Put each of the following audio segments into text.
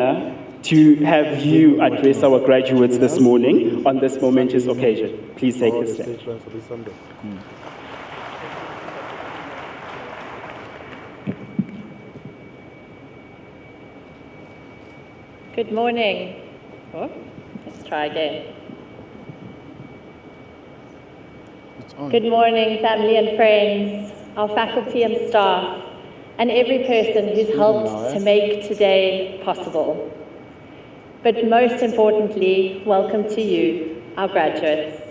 to have you address our graduates this morning on this momentous occasion. Please take the stand. Good morning. Oh, let's try again. Good morning, family and friends, our faculty and staff, and every person who's helped to make today possible. But most importantly, welcome to you, our graduates.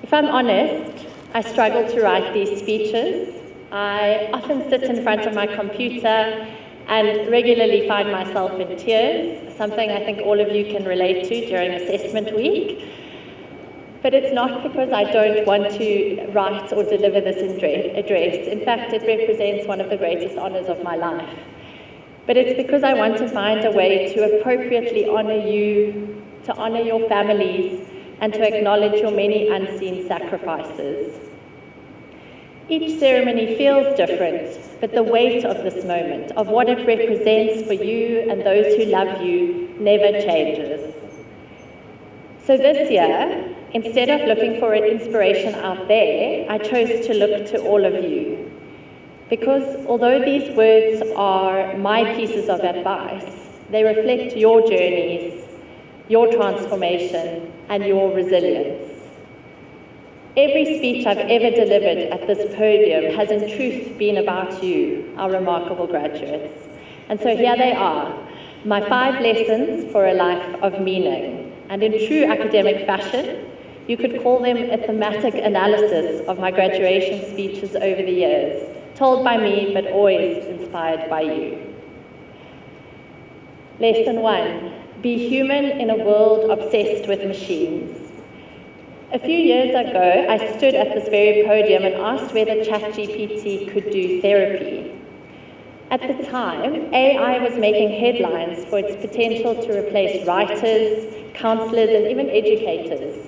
If I'm honest, I struggle to write these speeches. I often sit in front of my computer and regularly find myself in tears, something I think all of you can relate to during assessment week. But it's not because I don't want to write or deliver this address. In fact, it represents one of the greatest honours of my life. But it's because I want to find a way to appropriately honour you, to honour your families, and to acknowledge your many unseen sacrifices. Each ceremony feels different, but the weight of this moment, of what it represents for you and those who love you, never changes. So this year, instead of looking for an inspiration out there, I chose to look to all of you. Because although these words are my pieces of advice, they reflect your journeys, your transformation, and your resilience. Every speech I've ever delivered at this podium has in truth been about you, our remarkable graduates. And so here they are, my 5 lessons for a life of meaning. And in true academic fashion, you could call them a thematic analysis of my graduation speeches over the years, told by me, but always inspired by you. Lesson 1, be human in a world obsessed with machines. A few years ago, I stood at this very podium and asked whether ChatGPT could do therapy. At the time, AI was making headlines for its potential to replace writers, counselors, and even educators.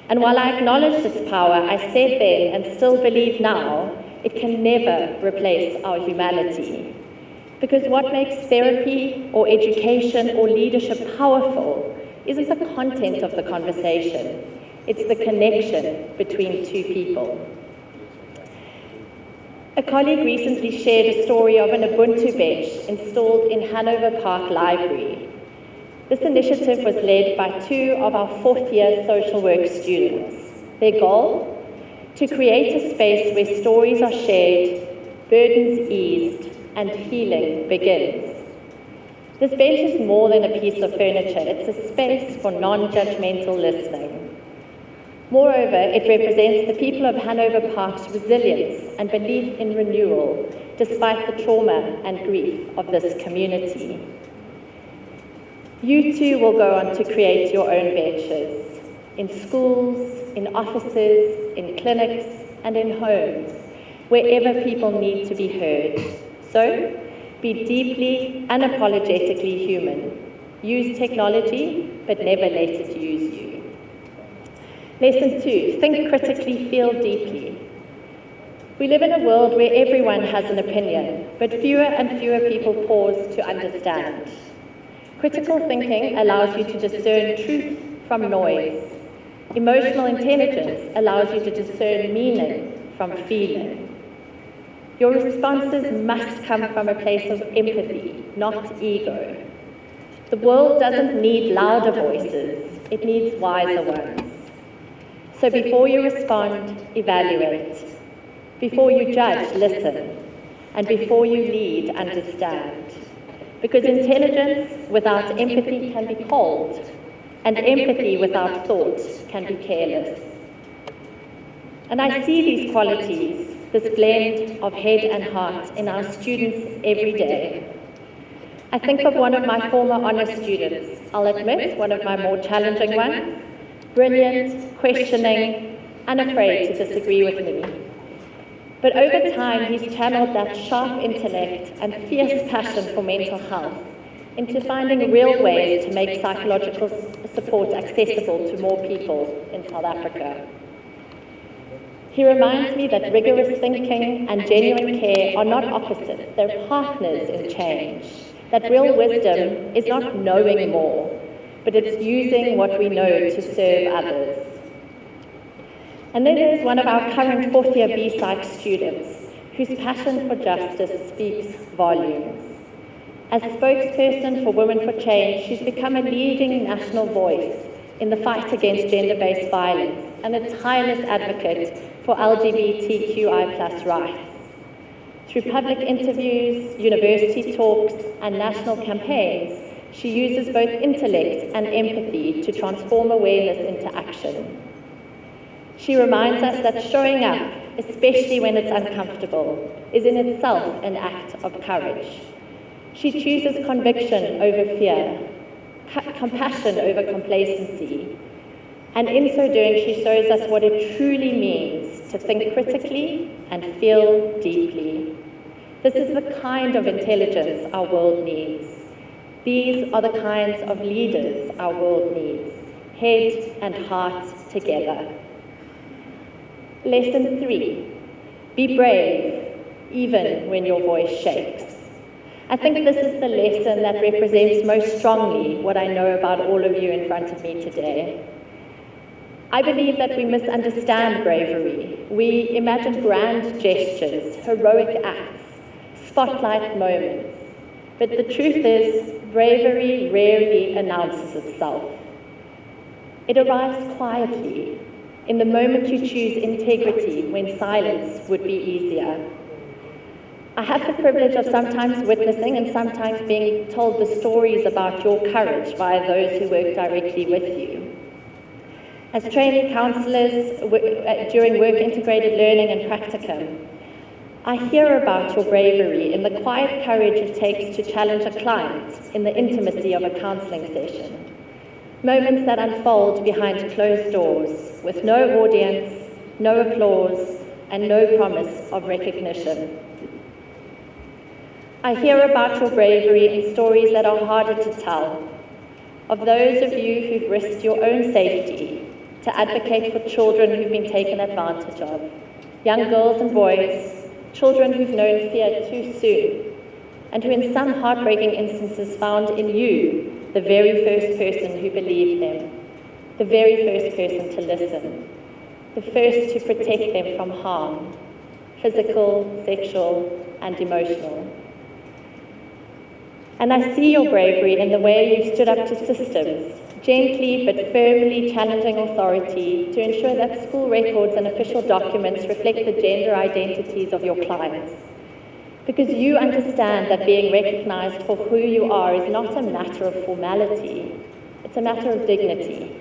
And while I acknowledged its power, I said then, and still believe now, it can never replace our humanity. Because what makes therapy or education or leadership powerful isn't the content of the conversation. It's the connection between two people. A colleague recently shared a story of an Ubuntu bench installed in Hanover Park Library. This initiative was led by 2 of our 4th-year social work students. Their goal? To create a space where stories are shared, burdens eased, and healing begins. This bench is more than a piece of furniture. It's a space for non-judgmental listening. Moreover, it represents the people of Hanover Park's resilience and belief in renewal, despite the trauma and grief of this community. You too will go on to create your own benches, in schools, in offices, in clinics, and in homes, wherever people need to be heard. So, be deeply, unapologetically human. Use technology, but never let it use you. Lesson 2, think critically, feel deeply. We live in a world where everyone has an opinion, but fewer and fewer people pause to understand. Critical thinking allows you to discern truth from noise. Emotional intelligence allows you to discern meaning from feeling. Your responses must come from a place of empathy, not ego. The world doesn't need louder voices, it needs wiser ones. So before you respond, evaluate. Before you judge, listen. And before you lead, understand. Because intelligence without empathy can be cold, and empathy without thought can be careless. And I see these qualities, this blend of head and heart in our students every day. I think of one of my former honours students, I'll admit, one of my more challenging ones, brilliant, questioning, unafraid to disagree with me. But over time, he's channeled that sharp intellect and fierce passion for mental health into finding real ways to make psychological support accessible to more people in South Africa. He reminds me that rigorous thinking and genuine care are not opposites, they're partners in change. that real wisdom is not knowing more, but it's using what we know to serve others. And then there's one of our current fourth-year BPsych students whose passion for justice speaks volumes. As spokesperson for Women for Change, she's become a leading national voice in the fight against gender-based violence and a tireless advocate for LGBTQI+ rights. Through public interviews, university talks, and national campaigns, she uses both intellect and empathy to transform awareness into action. She reminds us that showing up, especially when it's uncomfortable, is in itself an act of courage. She chooses conviction over fear, compassion over complacency, and in so doing she shows us what it truly means to think critically and feel deeply. This is the kind of intelligence our world needs. These are the kinds of leaders our world needs, head and heart together. Lesson 3, be brave, even when your voice shakes. I think this is the lesson that represents most strongly what I know about all of you in front of me today. I believe that we misunderstand bravery. We imagine grand gestures, heroic acts, spotlight moments. But the truth is, bravery rarely announces itself. It arrives quietly, in the moment you choose integrity when silence would be easier. I have the privilege of sometimes witnessing and sometimes being told the stories about your courage by those who work directly with you. As training counsellors during work integrated learning and practicum, I hear about your bravery in the quiet courage it takes to challenge a client in the intimacy of a counselling session. Moments that unfold behind closed doors with no audience, no applause, and no promise of recognition. I hear about your bravery in stories that are harder to tell, of those of you who've risked your own safety to advocate for children who've been taken advantage of, young girls and boys, children who've known fear too soon, and who in some heartbreaking instances found in you the very first person who believed them, the very first person to listen, the first to protect them from harm, physical, sexual, and emotional. And I see your bravery in the way you've stood up to systems, gently but firmly challenging authority to ensure that school records and official documents reflect the gender identities of your clients. Because you understand that being recognized for who you are is not a matter of formality, it's a matter of dignity.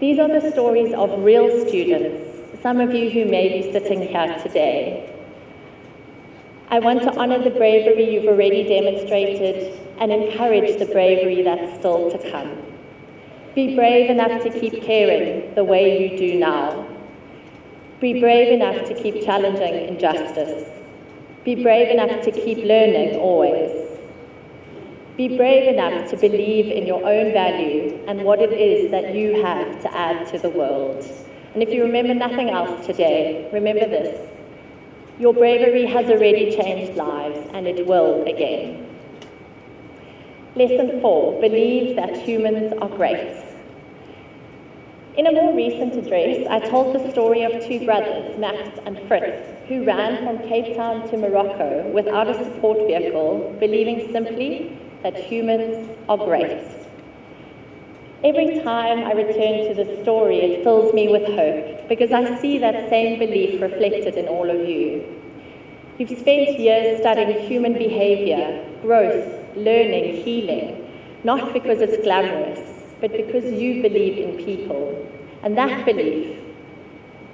These are the stories of real students, some of you who may be sitting here today. I want to honor the bravery you've already demonstrated and encourage the bravery that's still to come. Be brave enough to keep caring the way you do now. Be brave enough to keep challenging injustice. Be brave enough to keep learning always. Be brave enough to believe in your own value and what it is that you have to add to the world. And if you remember nothing else today, remember this. Your bravery has already changed lives, and it will again. Lesson 4, believe that humans are great. In a more recent address, I told the story of two brothers, Max and Fritz, who ran from Cape Town to Morocco without a support vehicle, believing simply that humans are great. Every time I return to this story, it fills me with hope, because I see that same belief reflected in all of you. You've spent years studying human behavior, growth, learning, healing, not because it's glamorous, but because you believe in people. And that belief,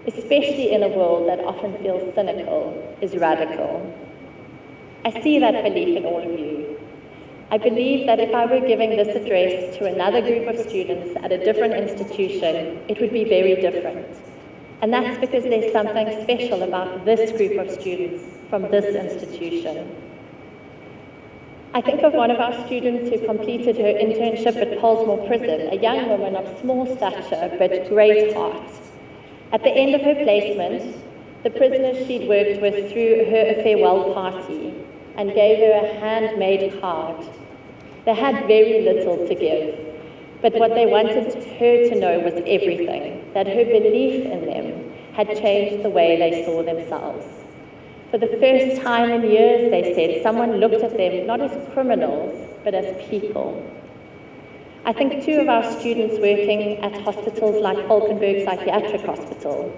especially in a world that often feels cynical, is radical. I see that belief in all of you. I believe that if I were giving this address to another group of students at a different institution, it would be very different. And that's because there's something special about this group of students from this institution. I think of one of our students who completed her internship at Polesmore Prison, a young woman of small stature but great heart. At the end of her placement, the prisoners she'd worked with threw her a farewell party, and gave her a handmade card. They had very little to give, but what they wanted her to know was everything, that her belief in them had changed the way they saw themselves. For the first time in years, they said, someone looked at them not as criminals, but as people. I think 2 of our students working at hospitals like Valkenburg Psychiatric Hospital,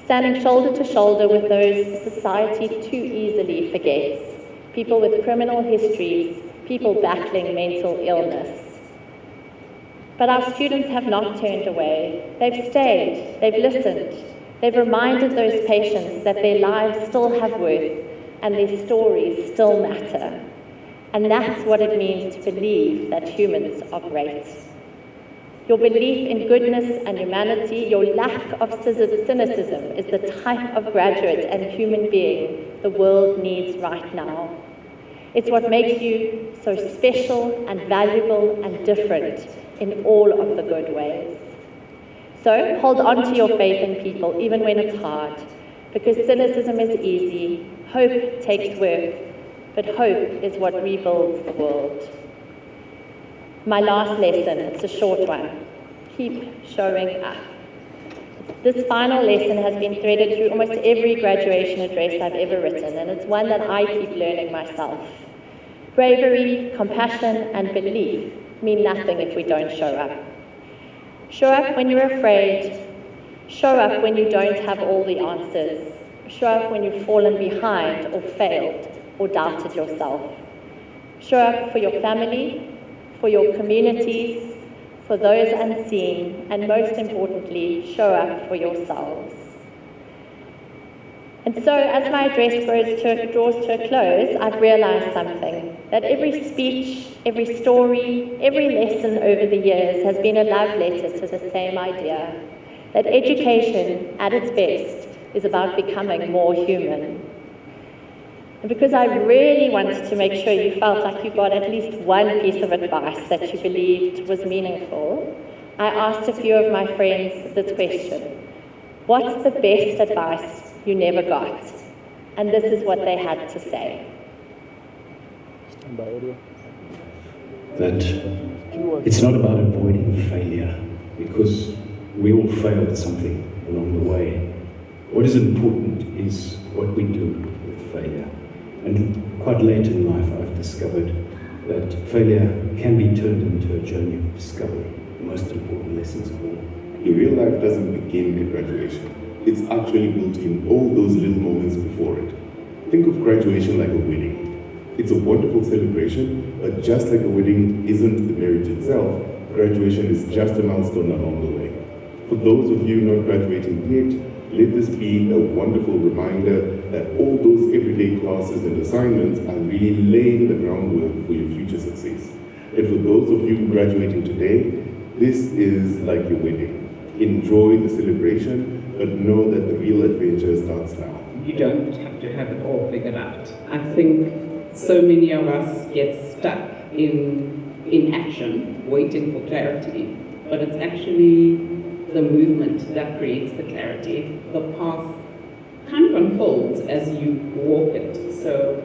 standing shoulder to shoulder with those society too easily forgets, people with criminal histories, people battling mental illness. But our students have not turned away. They've stayed, they've listened, they've reminded those patients that their lives still have worth and their stories still matter. And that's what it means to believe that humans are great. Your belief in goodness and humanity, your lack of cynicism is the type of graduate and human being the world needs right now. It's what makes you so special and valuable and different in all of the good ways. So hold on to your faith in people, even when it's hard, because cynicism is easy, hope takes work, but hope is what rebuilds the world. My last lesson, it's a short one. Keep showing up. This final lesson has been threaded through almost every graduation address I've ever written, and it's one that I keep learning myself. Bravery, compassion, and belief mean nothing if we don't show up. Show up when you're afraid. Show up when you don't have all the answers. Show up when you've fallen behind or failed or doubted yourself. Show up for your family, for your communities, for those unseen, and most importantly, show up for yourselves. And so as my address draws to a close, I've realized something, that every speech, every story, every lesson over the years has been a love letter to the same idea, that education, at its best, is about becoming more human. And because I really wanted to make sure you felt like you got at least one piece of advice that you believed was meaningful, I asked a few of my friends this question: what's the best advice you never got? And this is what they had to say. That it's not about avoiding failure, because we all fail at something along the way. What is important is what we do with failure. And quite late in life, I've discovered that failure can be turned into a journey of discovery, the most important lessons of all. Your real life doesn't begin at graduation. It's actually built in all those little moments before it. Think of graduation like a wedding. It's a wonderful celebration, but just like a wedding isn't the marriage itself, graduation is just a milestone along the way. For those of you not graduating yet, let this be a wonderful reminder that all those everyday classes and assignments are really laying the groundwork for your future success. And for those of you graduating today, this is like your wedding. Enjoy the celebration, but know that the real adventure starts now. You don't have to have it all figured out. I think so many of us get stuck in inaction, waiting for clarity, but it's actually the movement that creates the clarity. The path kind of unfolds as you walk it. So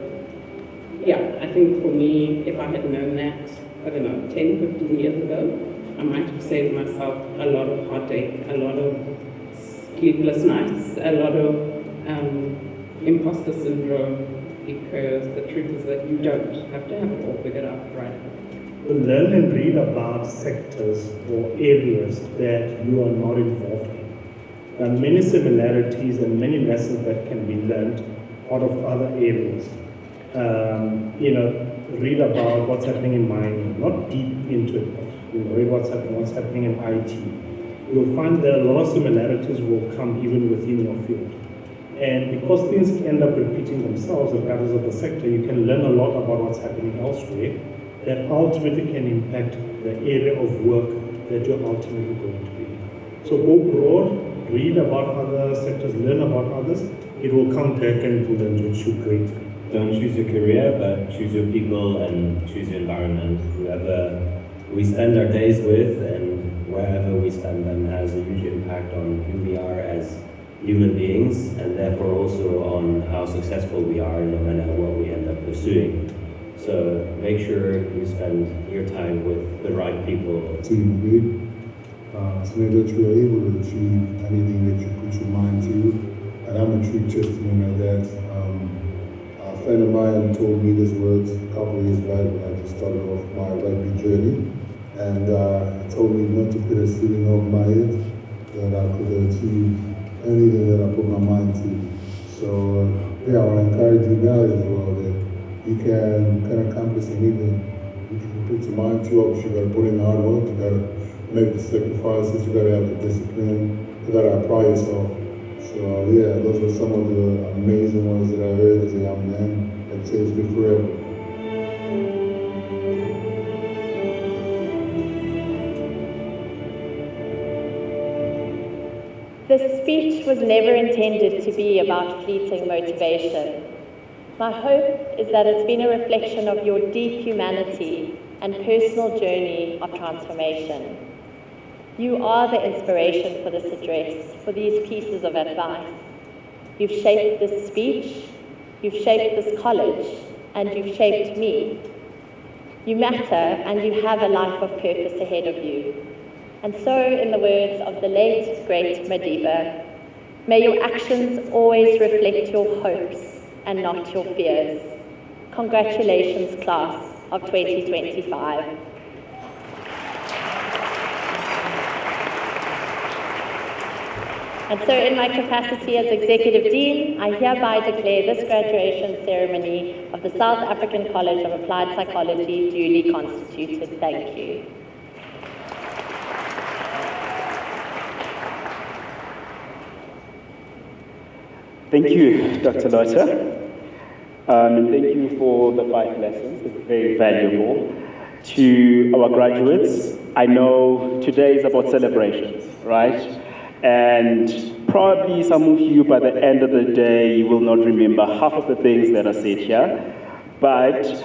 yeah, I think for me, if I had known that, I don't know, 10, 15 years ago, I might have saved myself a lot of heartache, a lot of sleepless nights, a lot of imposter syndrome, because the truth is that you don't have to have it all figured out right now. Learn and read about sectors or areas that you are not involved in. There are many similarities and many lessons that can be learned out of other areas. Read about what's happening in mining, not deep into it, but read what's happening in IT. You'll find that a lot of similarities will come even within your field. And because things end up repeating themselves, regardless of the sector, you can learn a lot about what's happening elsewhere that ultimately can impact the area of work that you're ultimately going to be in. So go broad, read about other sectors, learn about others. It will come back and it will enrich you greatly. Don't choose your career, but choose your people and choose your environment. Whoever we spend our days with and wherever we spend them has a huge impact on who we are as human beings, and therefore also on how successful we are, no matter what we end up pursuing. So make sure you spend your time with the right people. Team big, so that you are able to achieve anything that you put your mind to. And I'm a true testament of that. A friend of mine told me these words a couple of years back when I just started off my rugby journey. And he told me not to put a ceiling over my head, that I could achieve anything that I put my mind to. So yeah, I want to encourage you guys as well that you can accomplish anything. You can put your mind to it, you gotta put in the hard work, you gotta make the sacrifices, you gotta have the discipline, you gotta apply yourself. So yeah, those are some of the amazing ones that I heard as a young man that changed me forever. This speech was never intended to be about fleeting motivation. My hope is that it's been a reflection of your deep humanity and personal journey of transformation. You are the inspiration for this address, for these pieces of advice. You've shaped this speech, you've shaped this college, and you've shaped me. You matter, and you have a life of purpose ahead of you. And so, in the words of the late, great Madiba, may your actions always reflect your hopes and not your fears. Congratulations, class of 2025. And so, in my capacity as Executive Dean, I hereby declare this graduation ceremony of the South African College of Applied Psychology duly constituted. Thank you. Thank you, Dr. Lotter. And thank you for the 5 lessons. They're very valuable. To our graduates, I know today is about celebrations, right? And probably some of you, by the end of the day, you will not remember half of the things that are said here. But